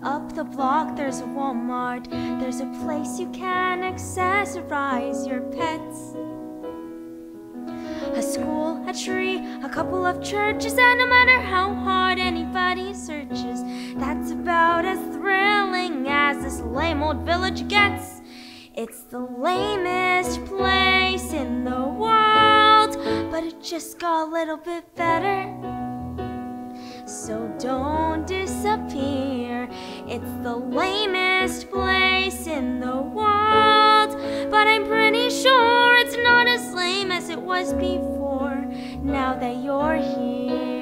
Up the block there's a Walmart. There's a place you can accessorize your pets. A school, a tree, a couple of churches, and no matter how hard anybody searches, that's about as thrilling as this lame old village gets. It's the lamest place in the world, but it just got a little bit better. So don't disappear. It's the lamest place in the world, but I'm pretty sure it's not as lame as it was before, now that you're here.